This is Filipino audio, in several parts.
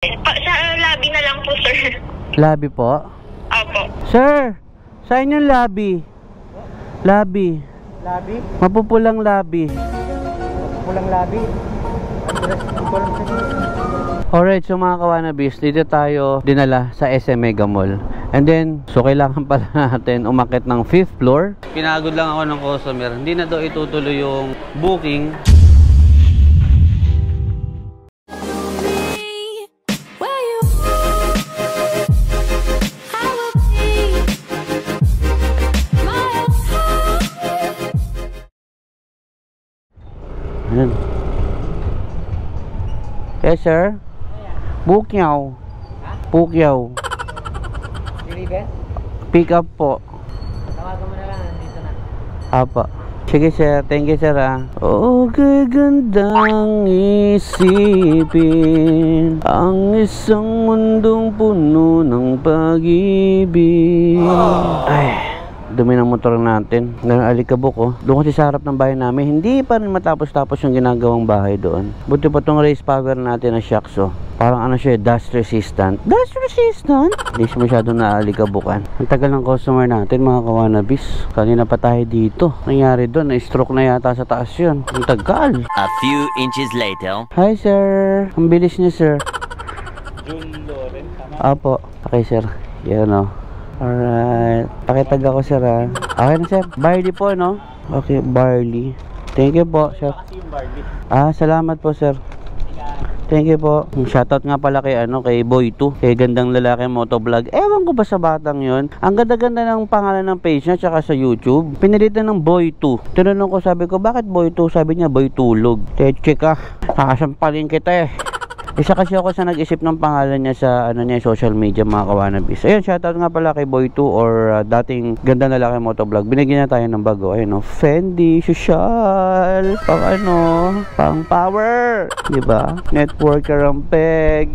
Sa lobby na lang po, sir. Lobby po? Opo. Sir, saan yung lobby? Lobby. Labi? Mapupulang lobby. Pulang labi? Alright, so mga kawanabis, dito tayo dinala sa SM Mega Mall. And then, so kailangan pala natin umakyat ng 5th floor. Pinagod lang ako ng customer. Hindi na daw itutuloy yung booking. Ayan. Yes, sir. Bukyaw. Bukyaw. Deliver? Pick up po. Tawagan mo na lang, nandito na. Apa. Sige, sir. Thank you, sir, ah. Oh, kagandang isipin ang isang mundong puno ng pag-ibig. Ay, dumi ng motor natin. Ngayon alikabok, oh. Doon kasi sa harap ng bahay namin, hindi pa rin matapos-tapos yung ginagawang bahay doon. Buti pa itong race power natin na shocks, oh. Parang ano siya, dust resistant. Dust resistant? Hindi siya masyadong naalikabukan. Ang tagal ng customer natin, mga kawanabis. Kanina pa tayo dito. Nangyari doon, na-stroke na yata sa taas yun. Ang tagal. A few inches later. Hi, sir. Ang bilis niya, sir. June Loren, tama? Apo. Okay, sir. Yan, oh. Alright. Pakitag ako, sir, ha. Okay na, sir. Barley po, no? Okay, barley. Thank you po, sir. Kasi yung Barbie. Salamat po, sir. Thank you po. Shoutout nga pala kay kay Boy2, kay gandang lalaki motovlog. Ewan ko ba sa batang yon. Ang ganda-ganda ng pangalan ng page niya tsaka sa YouTube. Pinilitan ng Boy2. Tinanong ko, sabi ko, bakit Boy2? Sabi niya, Boy Tulog. Check ka. Nakasampalin kita, eh. Isa kasi ako sa nag-isip ng pangalan niya sa social media, mga kawanabis. Ayun, shoutout nga pala kay Boy2 or dating ganda na lalaki motovlog. Binigyan niya tayo ng bago. Ayun, no? Fendi, social, pang power, di ba? Network karampeg.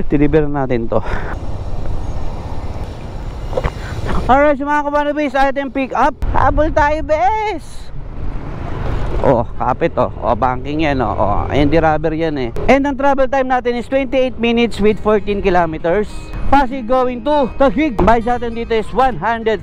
Deliver natin to. Alright, so mga kawanabis, item pick up. Habol tayo, bes! Oh, kapit, oh. Oh, banking yan, oh. Oh, hindi rubber yan, eh. And ang travel time natin is 28 minutes with 14 kilometers. Pasig going to Taguig. Buy sa atin dito is 115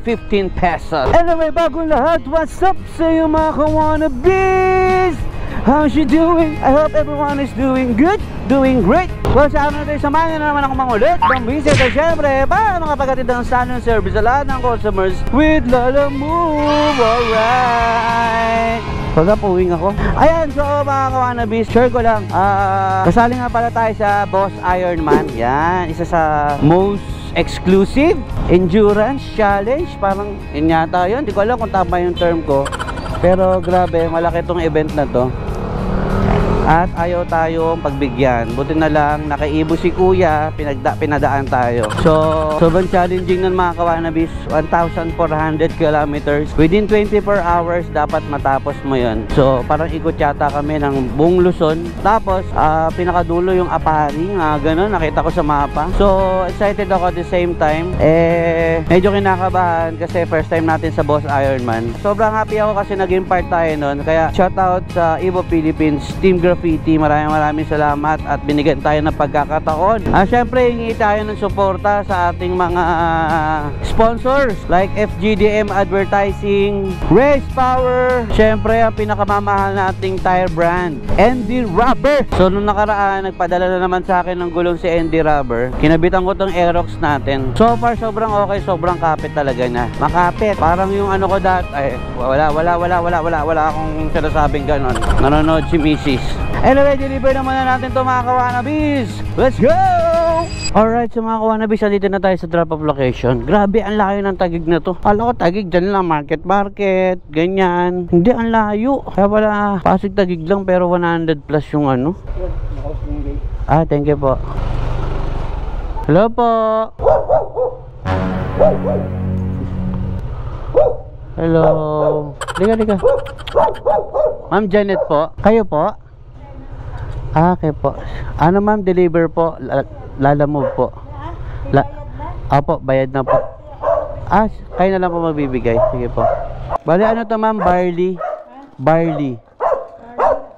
pesos. Anyway, bagong lahat, what's up sa iyo, mga kawanabis? How's you doing? I hope everyone is doing good, doing great. Well, sa amin natin, samahan na naman ako mangulit. Bambisit at syempre, para makapagatid ng standard service sa lahat ng customers with Lala Move. Alright. Pagkapuwing ako. Ayan, so mga kawanabis, share ko lang. Kasali nga pala tayo sa Boss Ironman. Yan, isa sa most exclusive endurance challenge. Parang yun yata yun. Hindi ko alam kung tama yung term ko. Pero grabe, malaki tong event na to. At ayaw tayong pagbigyan. Buti na lang, nakaibo si kuya, pinadaan tayo. So, sobrang challenging nun, mga kawanabis. 1,400 kilometers. Within 24 hours, dapat matapos mo yun. So, parang ikot yata kami ng buong Luzon. Tapos, pinakadulo yung Apari, ganun, nakita ko sa mapa. So, excited ako at the same time. Medyo kinakabahan kasi first time natin sa Boss Ironman. Sobrang happy ako kasi naging part tayo nun. Kaya, shoutout sa Evo Philippines, Team Graffiti. Maraming salamat at binigyan tayo ng pagkakataon. Syempre, hingi tayo ng suporta sa ating mga sponsors like FGDM Advertising, Race Power, syempre ang pinakamamahal nating tire brand, ND Rubber. So nung nakaraan, nagpadala na naman sa akin ng gulong si ND Rubber. Kinabitan ko tong Aerox natin. So far, sobrang okay, sobrang kapit talaga na. Makapit. Parang yung ano ko wala akong sinasabing ganon. Nanonood si Mrs. Anyway, deliver naman na natin to, mga kawanabis. Let's go! Alright, so mga kawanabis, dito na tayo sa drop-off location. Grabe, ang layo ng Taguig na to. Kala ko Taguig dyan lang, market, ganyan. Hindi, ang layo. Kaya pala, Pasig Taguig lang, pero 100 plus yung ano. Thank you po. Hello po. Hello. Liga. Ma'am Janet po. Kayo po? Okay po. Ano ma'am, deliver po. Lala Move po. Opo, bayad na po. Kayo na lang po magbibigay. Sige po. Bali, ano to ma'am? Barley.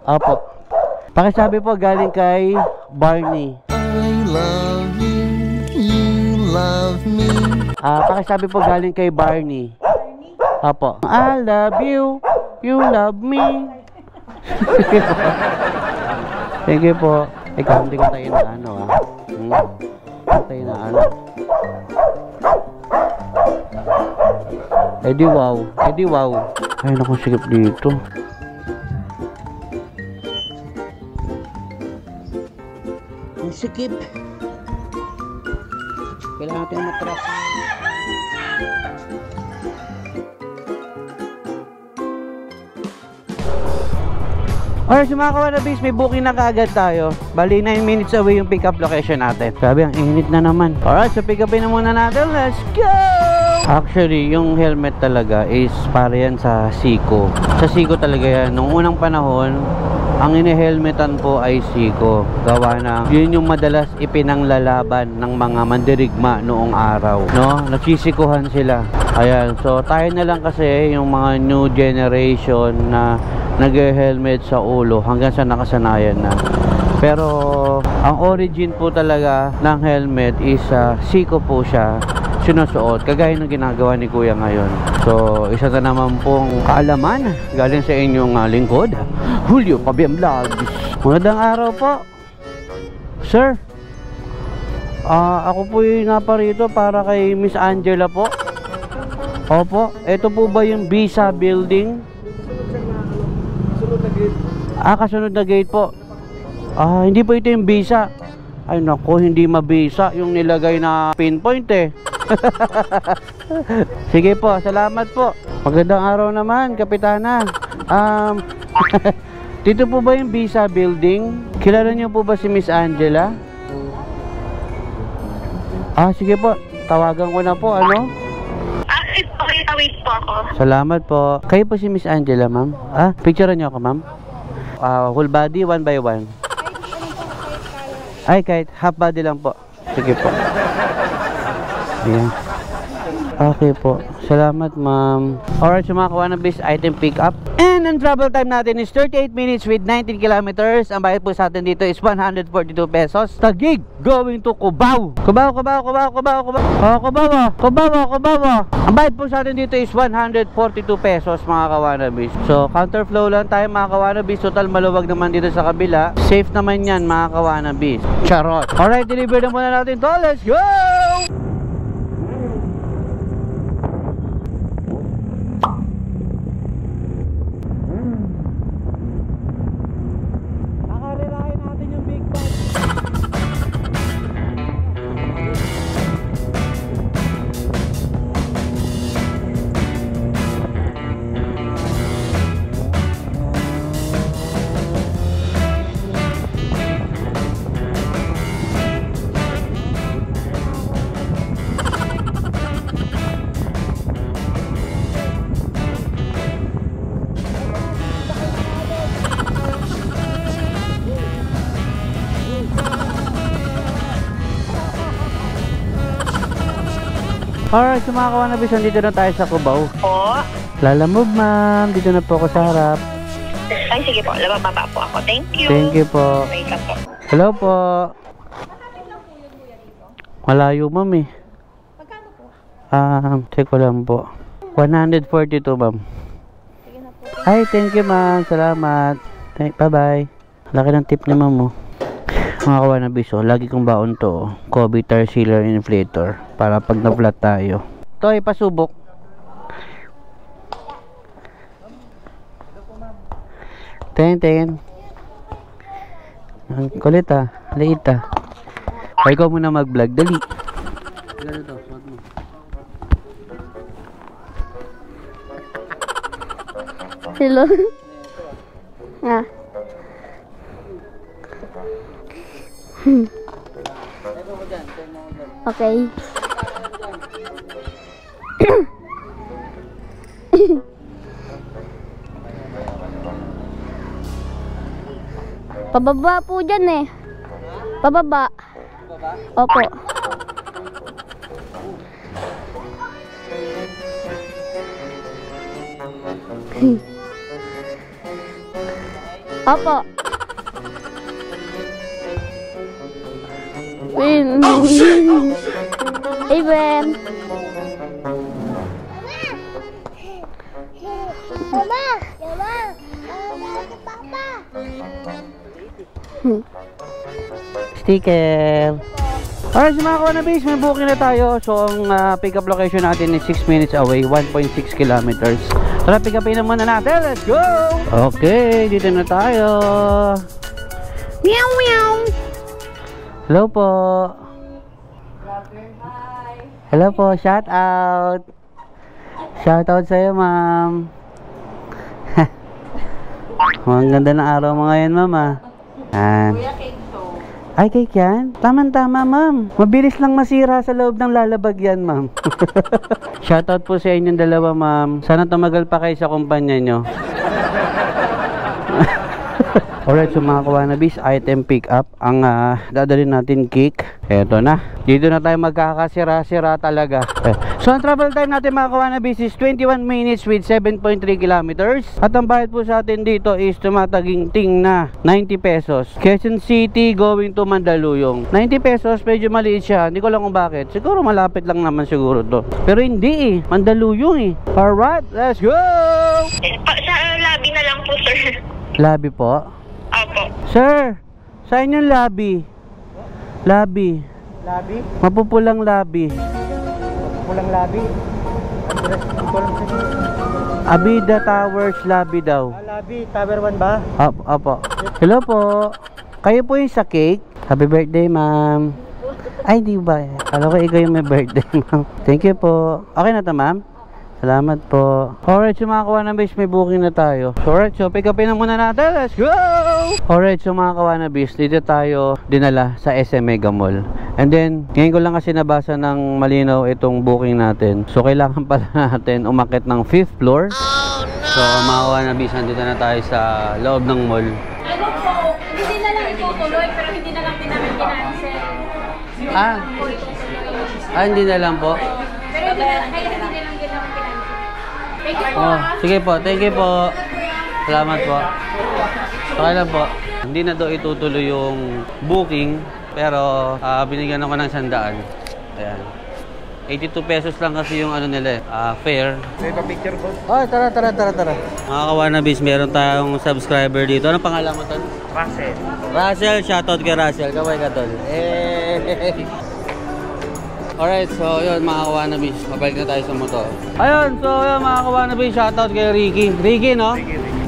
Opo. Pakisabi po galing kay Barney. love you, you love me. Pakisabi po galing kay Barney. Apo. I love you, you love me. Thank you po. Ikaw, hindi ko tayo na ano tayo na ano. Edi wow. Ay, naku, sigip dito. Ang sikip. Kailangan natin matras. Alright, mga kawanabis, may booking na kaagad tayo. Bali, 9 minutes away yung pick-up location natin. Sabi, ang init na naman. Alright, so pick upin na muna natin. Let's go! Actually, yung helmet talaga is para yan sa Seiko. Sa Seiko talaga yan. Nung unang panahon, ang inihelmetan po ay Seiko. Gawa na, yun yung madalas ipinanglalaban ng mga mandirigma noong araw. No? Nagsisikuhan sila. Ayan, so tayo na lang kasi yung mga new generation na nag-helmet sa ulo hanggang sa nakasanayan na. Pero ang origin po talaga ng helmet is Seiko po siya sinusuot, kagaya ng ginagawa ni Kuya ngayon. So isa na naman pong kaalaman galing sa inyong lingkod, Julio Pabiem Vlogs. Magandang araw po, sir. Ako po yung naparito para kay Miss Angela po. Opo, ito po ba yung Visa Building? Kasunod na gate po. Hindi po ito yung Visa. Ay nako, hindi mabisa yung nilagay na pinpoint eh. Sige po, salamat po. Magandang araw naman, Kapitana. Dito po ba yung Visa Building? Kilala niyo po ba si Miss Angela? Sige po, tawagan ko na po, ano? Wait po ako. Salamat po. Kayo po si Miss Angela, ma'am? Picturean niyo ako, ma'am? Whole body, 1 by 1. Ay, kahit half body lang po. Sige po. Ayan. Okay po. Salamat, ma'am. Alright, so mga kawanabis, item pick up. And ang travel time natin is 38 minutes with 19 kilometers. Ang bayad po sa atin dito is 142 pesos. Taguig, going to Cubao. Cubao. Ang bayad po sa atin dito is 142 pesos, mga kawanabis. So, counterflow lang tayo, mga kawanabis. Total maluwag naman dito sa kabila. Safe naman yan, mga kawanabis. Charot. Alright, deliver na muna natin to. Let's go! Alright, so mga kawanabis, dito na tayo sa Cubao. Po. Lalamove, ma'am. Dito na po ako sa harap. Ay, sige po. Labababa po ako. Thank you. Thank you po. Wait lang po. Hello po. Malayo, ma'am eh. Magkano po? Check ko lang po. 142, ma'am. Sige na po. Ay, thank you, ma'am. Salamat. Bye-bye. Laki ng tip ni ma'am, oh. Mga kawanabis, lagi kong baon to, Kobe Tar Sealer Inflator, para pag na-flat tayo. Toy, pasubok. Ten. Ang kulit liit Ay, ikaw muna mag-vlog, dali. Ganito, suot mo. Hello? Okay. Pababa po dyan eh. Pababa. Opo. Opo. Hey, Ben. Mama! Mama! Papa! Sticker. Alright, sa mga Kawanabis, may booking na tayo. So, ang pick-up location natin is 6 minutes away, 1.6 kilometers. Tara, pick-upin na muna natin. Let's go! Okay, dito na tayo. Meow, meow. Hello po. Hello po, shout out. Shout out sa'yo, ma'am. Ang ganda ng araw mo ngayon, mama. Ay, cake yan? Tama-tama, ma'am. Mabilis lang masira sa loob ng lalabag yan, ma'am. Shoutout po sa inyong dalawa, ma'am. Sana tumagal pa kayo sa kumpanya nyo. Alright, so mga Kawanabis, item pick up. Ang dadalhin natin cake. Eto na. Dito na tayo magkakasira-sira talaga. So ang travel time natin mga Kawanabis is 21 minutes with 7.3 kilometers. At ang bayad po sa atin dito is tumataginting na 90 pesos. Quezon City going to Mandaluyong. 90 pesos, medyo maliit siya. Hindi ko lang kung bakit. Siguro malapit lang naman siguro to. Pero hindi eh. Mandaluyong eh. Alright, let's go! Sa lobby na lang po, sir. Lobby po? Opo. Sir, saan yung lobby? Lobby. Labi? Mapupulang lobby. Pulang labi? Address, hindi ko alam sa'yo. Abida Towers lobby daw. Labi, Tower 1 ba? Opo. Hello po. Kayo po yung sa cake? Happy birthday, ma'am. Ay, di ba? Alam ko ikaw yung may birthday, ma'am. Thank you po. Okay na to, ma'am? Salamat po. Alright, so mga Kawanabis, may booking na tayo. So, alright, so pick upin na muna natin. Let's go! Alright, so mga Kawanabis, dito tayo dinala sa SM Mega Mall. And then, ngayon ko lang kasi nabasa ng malinaw itong booking natin. So, kailangan pala natin umakit ng 5th floor. Oh, no! So, mga Kawanabis, nandito na tayo sa loob ng mall. Ano po, hindi na lang itutuloy, pero hindi na lang din namin kinancel. Hindi na lang po. Pero hindi na lang, kaya hindi na lang din namin kinancel. Thank you po. Sige po, thank you po. Salamat po. Okay lang po. Hindi na daw itutuloy yung booking, pero binigyan ako ng 100. Ayan. 82 pesos lang kasi yung ano nila fare. May pa-picture ko? Oh, tara. Mga Kawanabis, meron tayong subscriber dito. Anong pangalan mo, tol? Russell. Russell, shoutout kay Russell. Kaway ka, tol. Alright, so yun mga Kawanabis, mabalik na tayo sa motor. Ayun, so yun mga Kawanabis, shoutout kay Ricky. Ricky, no?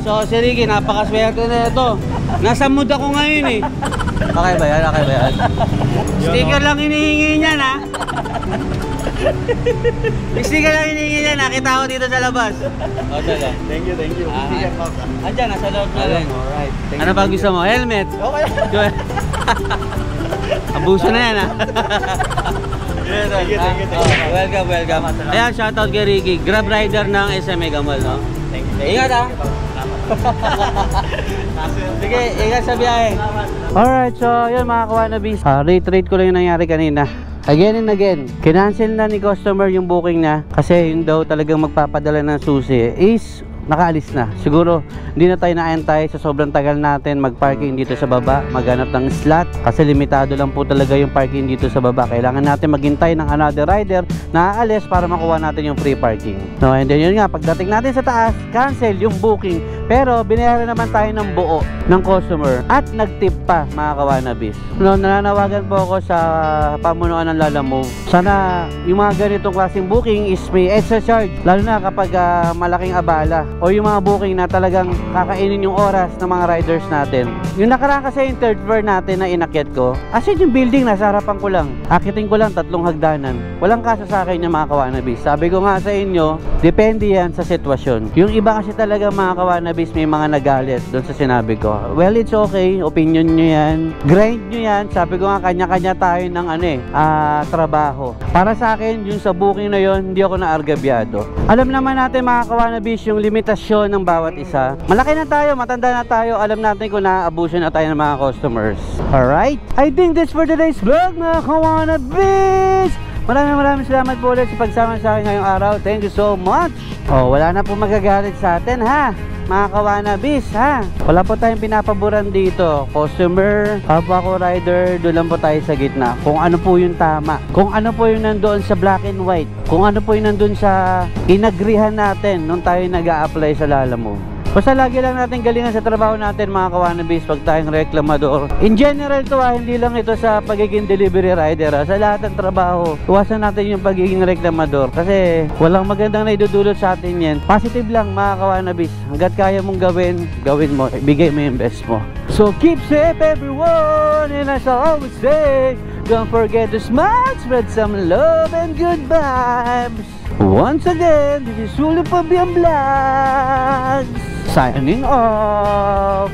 So si Ricky, napakaswerte na ito. Nasa mood ako ngayon eh. Okay ba yan? Sticker lang hinihingi niyan, ha? Sticker lang hinihingi niyan, nakita ko dito sa labas. O, tala. Thank you. Andyan, nasa loob na lang. Alright. Ano pag gusto mo? Helmet? Okay. Abuso na yan, ha? Thank you. Welcome. Ayan, shoutout kay Ricky. Grab rider ng SM Mega Mall, no? Thank you. Ingat, ha? Sige, ingat sa biyahe. Alright, so yun mga Kawanabis, rate ko lang yung nangyari kanina. Again and again, kinancel na ni customer yung booking na kasi yung daw talagang magpapadala ng susi is nakaalis na. Siguro hindi na tayo naantay sa sobrang tagal natin mag-parking dito sa baba, maghanap ng slot kasi limitado lang po talaga yung parking dito sa baba. Kailangan natin maghintay ng another rider na aalis para makuha natin yung free parking. No, and then yun nga, pagdating natin sa taas, cancel yung booking. Pero binayaran naman tayo ng buo ng customer at nagtip pa mga Kawanabis. No, nananawagan po ako sa pamunuan ng Lalamove. Sana yung mga ganitong klaseng booking is may extra charge, lalo na kapag malaking abala o yung mga booking na talagang kakainin yung oras ng mga riders natin. Yung nakaraan kasi yung third floor natin na inakyat ko, as in yung building nasa harapan ko lang, akitin ko lang 3 hagdanan. Walang kaso sa akin yung mga Kawanabis. Sabi ko nga sa inyo, depende yan sa sitwasyon. Yung iba kasi talaga mga Kawanabis may mga nagalit doon sa sinabi ko. Well, it's okay, opinion nyo yan, grind nyo yan. Sabi ko nga kanya-kanya tayo ng trabaho. Para sa akin, yung sa booking na yon, hindi ako naargabyado. Alam naman natin mga Kawanabis yung limitasyon ng bawat isa. Malaki na tayo, matanda na tayo, alam natin kung naaabuso na tayo ng mga customers. Alright? I think that's for today's vlog mga Kawanabis! Maraming salamat po ulit sa pagsama sa akin ngayong araw. Thank you so much! Oh, wala na po magagalit sa atin, ha? mga kawanabis, ha? Wala po tayong pinapaboran dito. Customer, kapwa ko rider, doon lang po tayo sa gitna. Kung ano po yung tama. Kung ano po yung nandoon sa black and white. Kung ano po yung nandoon sa inagrihan natin nung tayo nag-a-apply sa Lalamove. Basta lagi lang natin galingan sa trabaho natin, mga kawanabis, pag tayong reklamador. In general to, hindi lang ito sa pagiging delivery rider, Sa lahat ng trabaho, iwasan natin yung pagiging reklamador. Kasi walang magandang naidudulot sa atin yan. Positive lang, mga kawanabis. Hanggat kaya mong gawin, gawin mo. Ibigay mo yung best mo. So keep safe everyone, and as I always say, don't forget to smile, spread some love and good vibes. Once again, this is Sulip Pabian Vlogs, signing off.